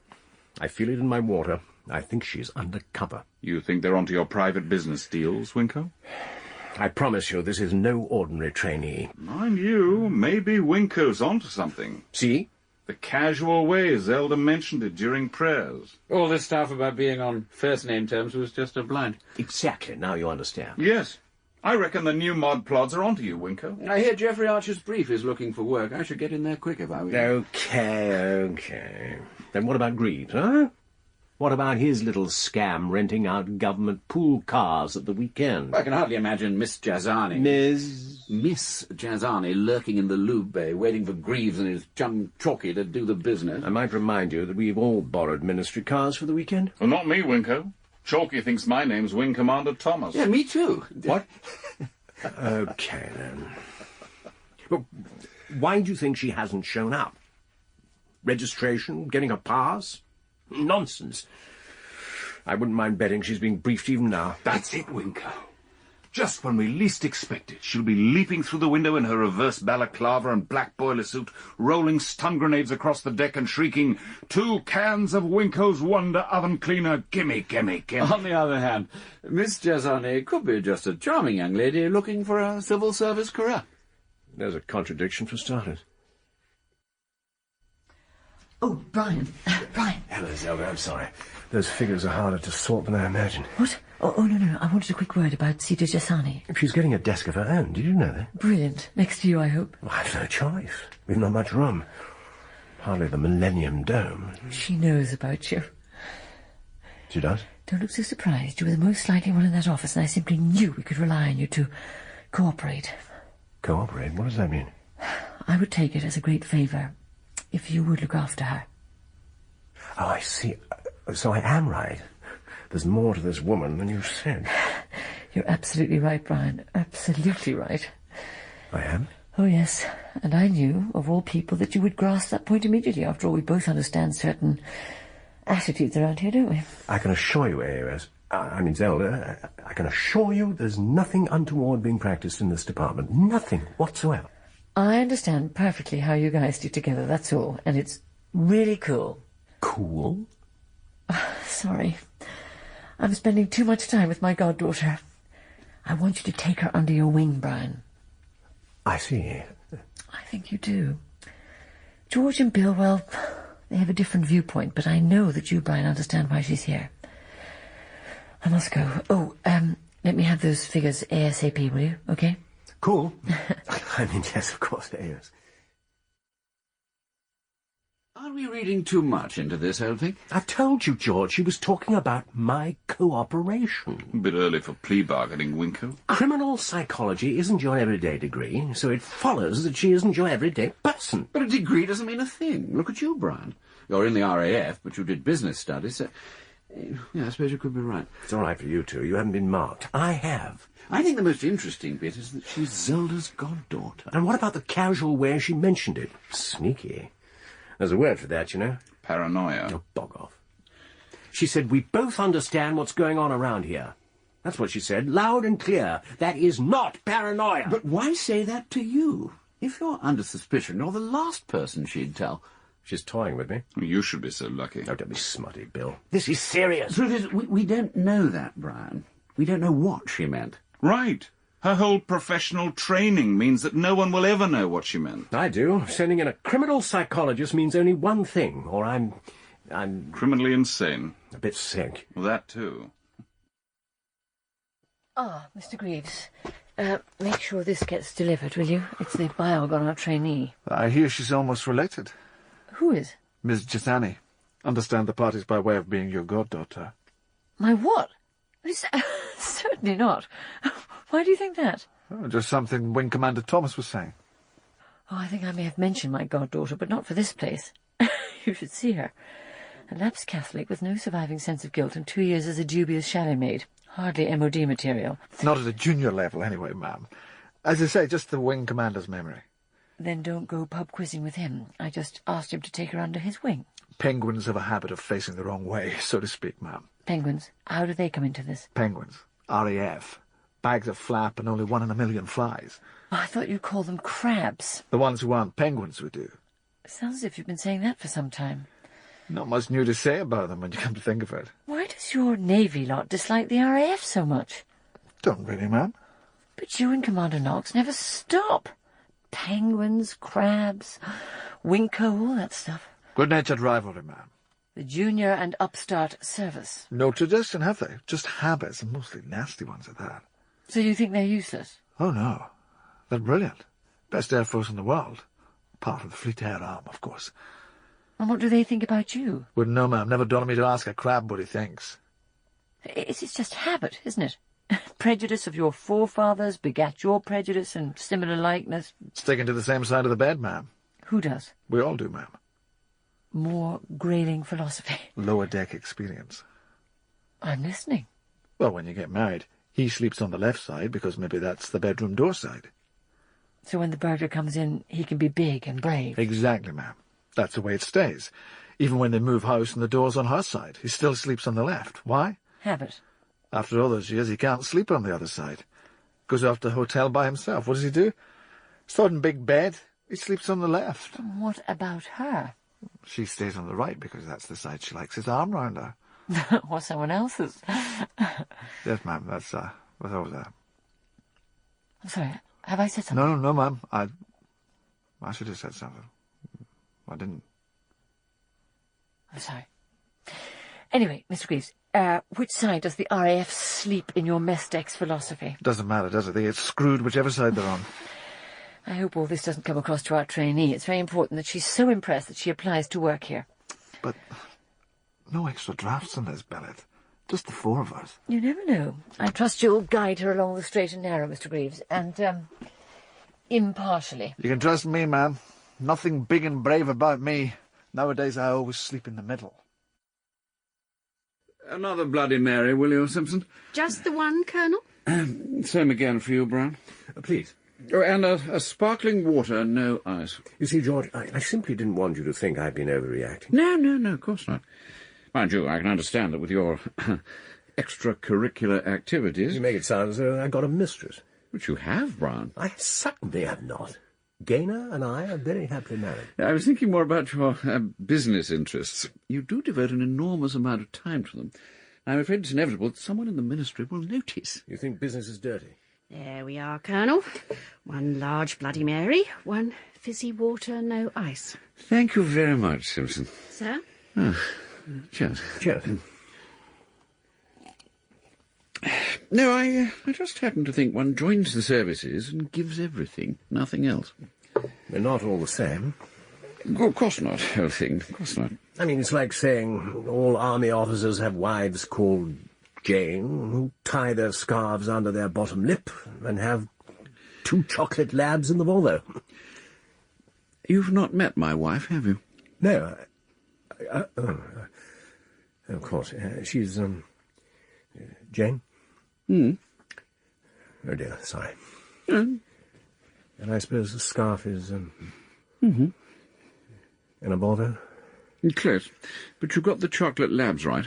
I feel it in my water. I think she's undercover. You think they're onto your private business deals, Winko? I promise you, this is no ordinary trainee. Mind you, maybe Winko's onto something. See? The casual way Zelda mentioned it during prayers. All this stuff about being on first-name terms was just a blind. Exactly, now you understand. Yes. I reckon the new mod plods are onto you, Winko. I hear Geoffrey Archer's brief is looking for work. I should get in there quick if I were you. Okay. Then what about Greaves, huh? What about his little scam renting out government pool cars at the weekend? I can hardly imagine Miss Jazani. Miss Jazani lurking in the lube bay, waiting for Greaves and his chum Chalky to do the business. I might remind you that we've all borrowed ministry cars for the weekend. Well, not me, Winko. Chalky thinks my name's Wing Commander Thomas. Yeah, me too. What? Okay, then. But why do you think she hasn't shown up? Registration? Getting a pass? Nonsense. I wouldn't mind betting she's being briefed even now. That's it, Winko. Just when we least expect it, she'll be leaping through the window in her reverse balaclava and black boiler suit, rolling stun grenades across the deck and shrieking, 2 cans of Winko's Wonder Oven Cleaner, gimme, gimme, gimme. On the other hand, Miss Jazani could be just a charming young lady looking for a civil service career. There's a contradiction for starters. Oh, Brian. Brian. Hello, Zelda, I'm sorry. Those figures are harder to sort than I imagined. What? Oh, no. I wanted a quick word about Sita Jasani. She's getting a desk of her own. Did you know that? Brilliant. Next to you, I hope. Well, I've no choice. We've not much room. Hardly the Millennium Dome. She knows about you. She does? Don't look so surprised. You were the most likely one in that office, and I simply knew we could rely on you to cooperate. Cooperate? What does that mean? I would take it as a great favour if you would look after her. Oh, I see. So I am right. There's more to this woman than you've said. You're absolutely right, Brian. Absolutely right. I am? Oh, yes. And I knew, of all people, that you would grasp that point immediately. After all, we both understand certain attitudes around here, don't we? I can assure you, AOS, Zelda, I can assure you there's nothing untoward being practiced in this department. Nothing whatsoever. I understand perfectly how you guys do together, that's all. And it's really cool. Cool? Sorry. I'm spending too much time with my goddaughter. I want you to take her under your wing, Brian. I see. I think you do. George and Bill, well, they have a different viewpoint, but I know that you, Brian, understand why she's here. I must go. Oh, let me have those figures ASAP, will you? Okay? Cool. Yes, of course, AOS. Are we reading too much into this whole thing? I told you, George, she was talking about my cooperation. A bit early for plea bargaining, Winko. Criminal psychology isn't your everyday degree, so it follows that she isn't your everyday person. But a degree doesn't mean a thing. Look at you, Brian. You're in the RAF, but you did business studies, so... Yeah, I suppose you could be right. It's all right for you two. You haven't been marked. I have. I think the most interesting bit is that she's Zelda's goddaughter. And what about the casual way she mentioned it? Sneaky. There's a word for that, you know. Paranoia. Oh, bog off. She said, we both understand what's going on around here. That's what she said, loud and clear. That is not paranoia. But why say that to you? If you're under suspicion, you're the last person she'd tell. She's toying with me. You should be so lucky. Oh, don't be smutty, Bill. This is serious. The truth is, we don't know that, Brian. We don't know what she meant. Right. Her whole professional training means that no one will ever know what she meant. I do. Sending in a criminal psychologist means only one thing, or I'm Criminally insane. a bit sick. Well, that too. Ah, Mr. Greaves, make sure this gets delivered, will you? It's the biog on our trainee. I hear she's almost related. Who is? Ms. Jethani. Understand the party's by way of being your goddaughter. My what? Certainly not. Why do you think that? Oh, just something Wing Commander Thomas was saying. Oh, I think I may have mentioned my goddaughter, but not for this place. You should see her. A lapsed Catholic with no surviving sense of guilt and 2 years as a dubious chalet maid. Hardly MOD material. Not at a junior level, anyway, ma'am. As I say, just the Wing Commander's memory. Then don't go pub quizzing with him. I just asked him to take her under his wing. Penguins have a habit of facing the wrong way, so to speak, ma'am. Penguins? How do they come into this? Penguins. RAF. Bags of flap and only 1 in a million flies. Oh, I thought you'd call them crabs. The ones who aren't penguins would do. Sounds as if you've been saying that for some time. Not much new to say about them when you come to think of it. Why does your Navy lot dislike the RAF so much? Don't really, ma'am. But you and Commander Knox never stop. Penguins, crabs, Winko, all that stuff. Good-natured rivalry, ma'am. The junior and upstart service. No tradition, have they? Just habits, and mostly nasty ones at that. So you think they're useless? Oh, no. They're brilliant. Best air force in the world. Part of the Fleet Air Arm, of course. And what do they think about you? Wouldn't know, ma'am. Never dawned on me to ask a crab what he thinks. It's just habit, isn't it? Prejudice of your forefathers begat your prejudice and similar likeness. Sticking to the same side of the bed, ma'am. Who does? We all do, ma'am. More grailing philosophy. Lower deck experience. I'm listening. Well, when you get married, he sleeps on the left side because maybe that's the bedroom door side. So when the burglar comes in, he can be big and brave. Exactly, ma'am. That's the way it stays. Even when they move house and the door's on her side, he still sleeps on the left. Why? Habit. After all those years, he can't sleep on the other side. Goes off to the hotel by himself. What does he do? Sodden big bed. He sleeps on the left. What about her? She stays on the right because that's the side she likes his arm round her. Or someone else's. Yes, ma'am. That's always that. I'm sorry. Have I said something? No, ma'am. I should have said something. I didn't. I'm sorry. Anyway, Mr. Greaves, which side does the RAF sleep in your mess deck's philosophy? Doesn't matter, does it? They get screwed whichever side they're on. I hope all this doesn't come across to our trainee. It's very important that she's so impressed that she applies to work here. But no extra drafts on this, Bellet. Just the 4 of us. You never know. I trust you'll guide her along the straight and narrow, Mr. Greaves, and, impartially. You can trust me, ma'am. Nothing big and brave about me. Nowadays I always sleep in the middle. Another Bloody Mary, will you, Simpson? Just the one, Colonel? Same again for you, Brown. Please. Oh, and a sparkling water, no ice. You see, George, I simply didn't want you to think I'd been overreacting. No, of course not. Mind you, I can understand that with your extracurricular activities... You make it sound as though I got a mistress. Which you have, Brown. I certainly have not. Gaynor and I are very happily married. I was thinking more about your business interests. You do devote an enormous amount of time to them. I'm afraid it's inevitable that someone in the ministry will notice. You think business is dirty? There we are, Colonel. One large Bloody Mary, one fizzy water, no ice. Thank you very much, Simpson. Sir? Cheers. Cheers. No, I just happen to think one joins the services and gives everything, nothing else. They're not all the same. Oh, of course not, old thing, of course not. I mean, it's like saying all army officers have wives called Jane, who tie their scarves under their bottom lip and have 2 chocolate labs in the Volvo. You've not met my wife, have you? No, of course. She's, Jane? Oh, dear, sorry. And I suppose the scarf is, in a Volvo? Close. But you got the chocolate labs right.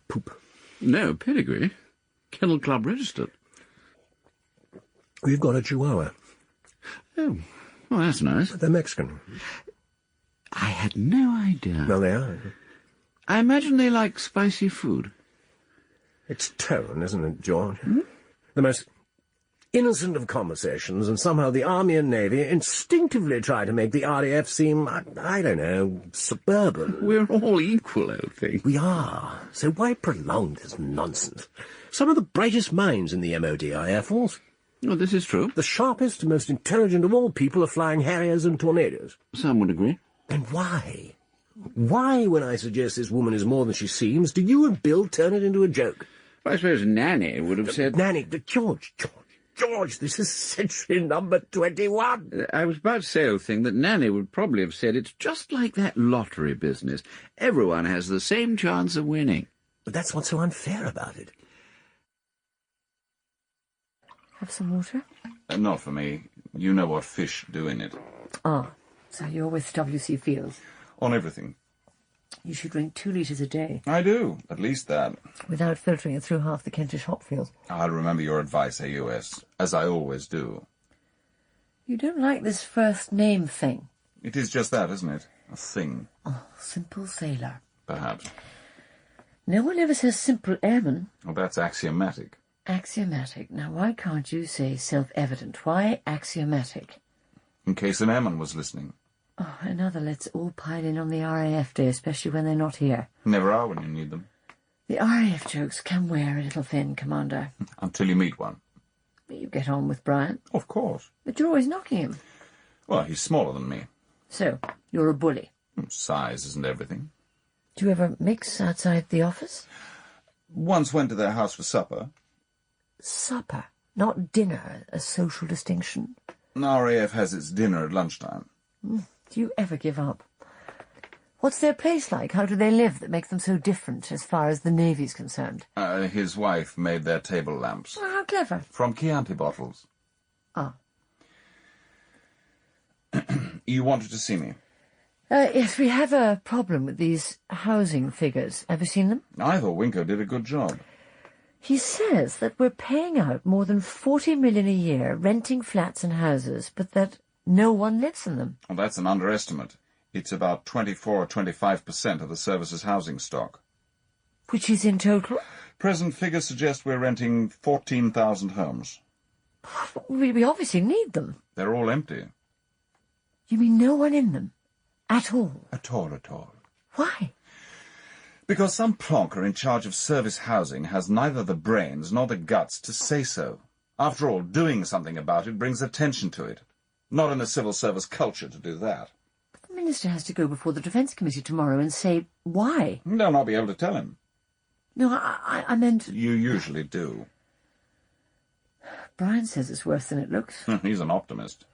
poop. No, pedigree. Kennel Club registered. We've got a Chihuahua. Oh, well, that's nice. They're Mexican. I had no idea. Well, they are. I imagine they like spicy food. It's tone, isn't it, George? The most innocent of conversations, and somehow the Army and Navy instinctively try to make the RAF seem, I don't know, suburban. We're all equal, I think. We are. So why prolong this nonsense? Some of the brightest minds in the MOD are Air Force. Oh, this is true. The sharpest and most intelligent of all people are flying Harriers and Tornadoes. Some would agree. Then why? Why, when I suggest this woman is more than she seems, do you and Bill turn it into a joke? I suppose Nanny would have said... Nanny, George, this is century number 21. I was about to say, old thing, that Nanny would probably have said it's just like that lottery business. Everyone has the same chance of winning. But that's what's so unfair about it. Have some water? Not for me. You know what fish do in it. Ah, so you're with W.C. Fields. On everything. You should drink 2 litres a day. I do. At least that. Without filtering it through half the Kentish hop fields. I'll remember your advice, AUS, as I always do. You don't like this first name thing? It is just that, isn't it? A thing. Oh, simple sailor. Perhaps. No one ever says simple airman. Well, that's axiomatic. Axiomatic. Now, why can't you say self-evident? Why axiomatic? In case an airman was listening. Oh, another let's all pile in on the RAF day, especially when they're not here. Never are when you need them. The RAF jokes can wear a little thin, Commander. Until you meet one. You get on with Brian. Of course. But you're always knocking him. Well, he's smaller than me. So, you're a bully. Size isn't everything. Do you ever mix outside the office? Once went to their house for supper. Supper, not dinner, a social distinction. RAF has its dinner at lunchtime. Do you ever give up? What's their place like? How do they live that makes them so different as far as the Navy's concerned? His wife made their table lamps. Oh, how clever. From Chianti bottles. Ah. You wanted to see me? Yes, we have a problem with these housing figures. Have you seen them? I thought Winko did a good job. He says that we're paying out more than 40 million a year renting flats and houses, but that no one lives in them. Well, that's an underestimate. It's about 24 or 25% of the service's housing stock. Which is in total? Present figures suggest we're renting 14,000 homes. We obviously need them. They're all empty. You mean no one in them? At all? At all. Why? Because some plonker in charge of service housing has neither the brains nor the guts to say so. After all, doing something about it brings attention to it. Not in the civil service culture to do that. But the Minister has to go before the Defence Committee tomorrow and say why. They'll not be able to tell him. No, I meant... You usually do. Brian says it's worse than it looks. He's an optimist.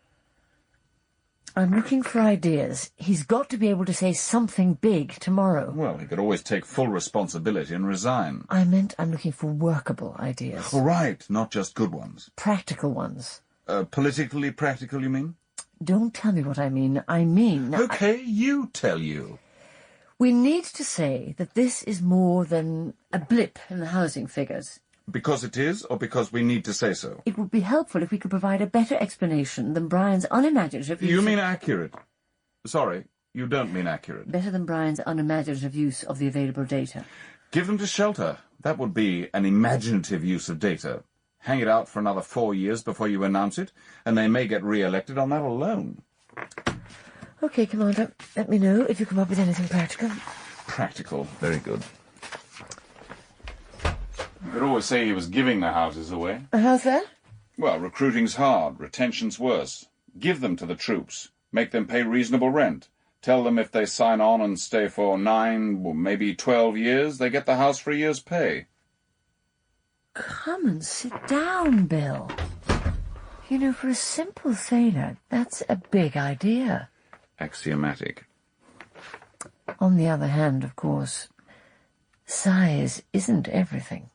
I'm looking for ideas. He's got to be able to say something big tomorrow. Well, he could always take full responsibility and resign. I meant I'm looking for workable ideas. All right, not just good ones. Practical ones. Politically practical, you mean? Don't tell me what I mean. I mean... Okay, you tell you. We need to say that this is more than a blip in the housing figures. Because it is, or because we need to say so? It would be helpful if we could provide a better explanation than Brian's unimaginative use... You mean accurate? Sorry, you don't mean accurate. Better than Brian's unimaginative use of the available data. Give them to shelter. That would be an imaginative use of data. Hang it out for another 4 years before you announce it, and they may get re-elected on that alone. OK, Commander. Let me know if you come up with anything practical. Practical. Very good. You could always say he was giving the houses away. How's that? Well, recruiting's hard, retention's worse. Give them to the troops. Make them pay reasonable rent. Tell them if they sign on and stay for 9, or maybe 12 years, they get the house for a year's pay. Come and sit down, Bill. You know, for a simple sailor, that's a big idea. Axiomatic. On the other hand, of course, size isn't everything.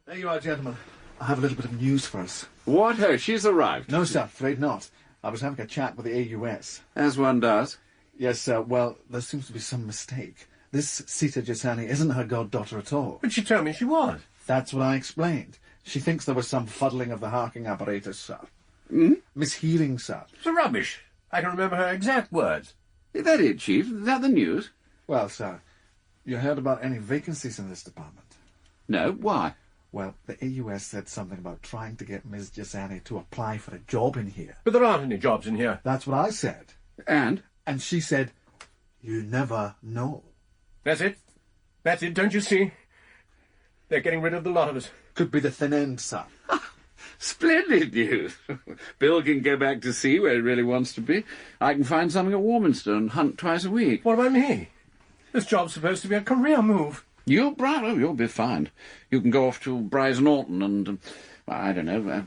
There you are, gentlemen. I have a little bit of news for us. What? Oh, she's arrived. No, sir, afraid not. I was having a chat with the AUS. As one does. Yes, sir. Well, there seems to be some mistake. This Sita Jasani isn't her goddaughter at all. But she told me she was. That's what I explained. She thinks there was some fuddling of the harking apparatus, sir. Mishearing, sir. It's rubbish. I can remember her exact words. Is that it, Chief? Is that the news? Well, sir, you heard about any vacancies in this department? No, why? Well, the AUS said something about trying to get Ms. Jasani to apply for a job in here. But there aren't any jobs in here. That's what I said. And? And she said, you never know. That's it. That's it, don't you see? They're getting rid of the lot of us. Could be the thin end, sir. Splendid news. Bill can go back to sea where he really wants to be. I can find something at Warminster and hunt twice a week. What about me? This job's supposed to be a career move. You'll be fine. You can go off to Bryce Norton and, I don't know,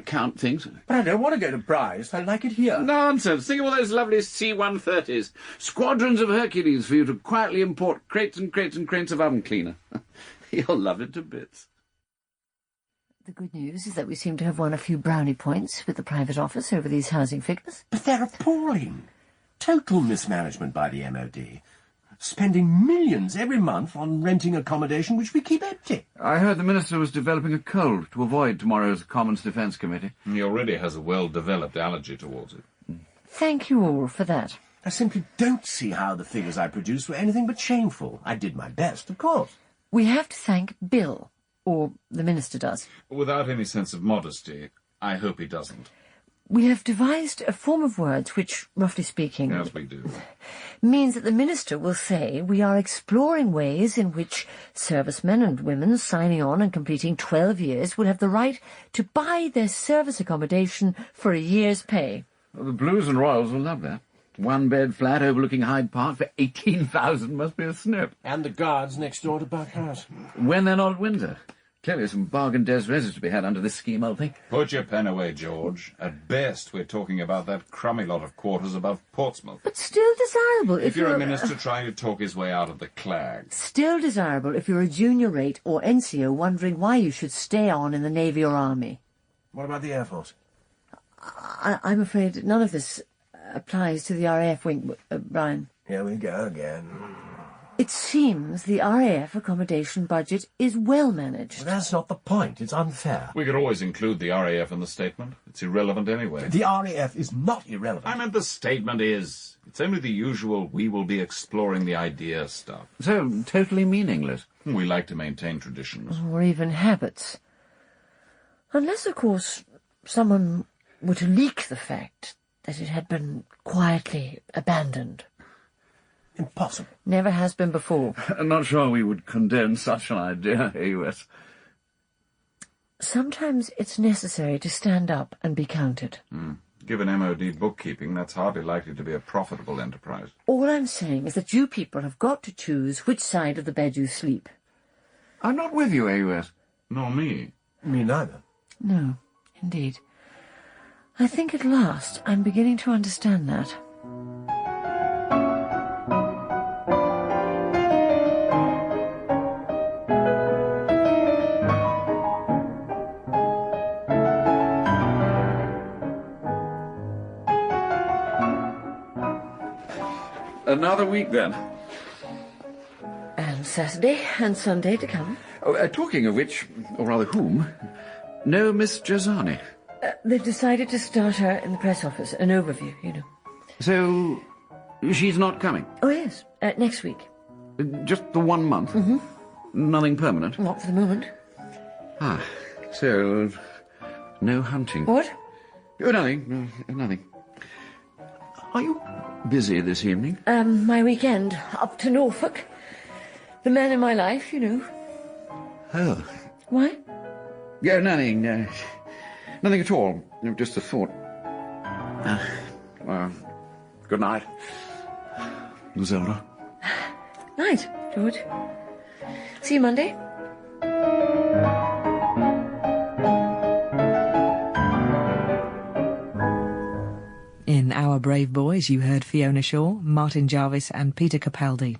count things. But I don't want to go to Bryce. I like it here. Nonsense. Think of all those lovely C-130s. Squadrons of Hercules for you to quietly import crates and crates and crates of oven cleaner. You'll love it to bits. The good news is that we seem to have won a few brownie points with the private office over these housing figures. But they're appalling. Total mismanagement by the MOD. Spending millions every month on renting accommodation which we keep empty. I heard the Minister was developing a cold to avoid tomorrow's Commons Defence Committee. He already has a well-developed allergy towards it. Thank you all for that. I simply don't see how the figures I produced were anything but shameful. I did my best, of course. We have to thank Bill, or the Minister does. Without any sense of modesty, I hope he doesn't. We have devised a form of words which, roughly speaking, As we do. means that the Minister will say we are exploring ways in which servicemen and women signing on and completing 12 years would have the right to buy their service accommodation for a year's pay. Well, the Blues and Royals will love that. One-bed flat overlooking Hyde Park for 18,000 must be a snip. And the guards next door to Buckhouse. When they're not at Windsor. Clearly some bargain des reses to be had under this scheme, I think. Put your pen away, George. At best, we're talking about that crummy lot of quarters above Portsmouth. But still desirable If you're a minister trying to talk his way out of the clag. Still desirable if you're a junior rate or NCO wondering why you should stay on in the Navy or Army. What about the Air Force? I'm afraid none of this applies to the RAF wing, Brian. Here we go again. It seems the RAF accommodation budget is well managed. Well, that's not the point. It's unfair. We could always include the RAF in the statement. It's irrelevant anyway. The RAF is not irrelevant. I meant the statement is. It's only the usual we will be exploring the idea stuff. So, totally meaningless. We like to maintain traditions. Or even habits. Unless, of course, someone were to leak the fact that it had been quietly abandoned. Impossible. Never has been before. I'm not sure we would condone such an idea, AUS. Sometimes it's necessary to stand up and be counted. Given MOD bookkeeping, that's hardly likely to be a profitable enterprise. All I'm saying is that you people have got to choose which side of the bed you sleep. I'm not with you, AUS. Nor me. Me neither. No, indeed. I think at last I'm beginning to understand that. Another week, then. And Saturday and Sunday to come. Oh, talking of which, or rather whom, no Miss Jasani. They've decided to start her in the press office, an overview, you know. So, she's not coming? Oh, yes, next week. Just the 1 month? Mm-hmm. Nothing permanent? Not for the moment. Ah, so, no hunting. What? Oh, nothing, nothing. Are you busy this evening? My weekend, up to Norfolk. The man in my life, you know. Oh. Why? Yeah, nothing, nothing at all. Just a thought. Well, good night, Zelda. Night, George. See you Monday. In Our Brave Boys, you heard Fiona Shaw, Martin Jarvis and Peter Capaldi.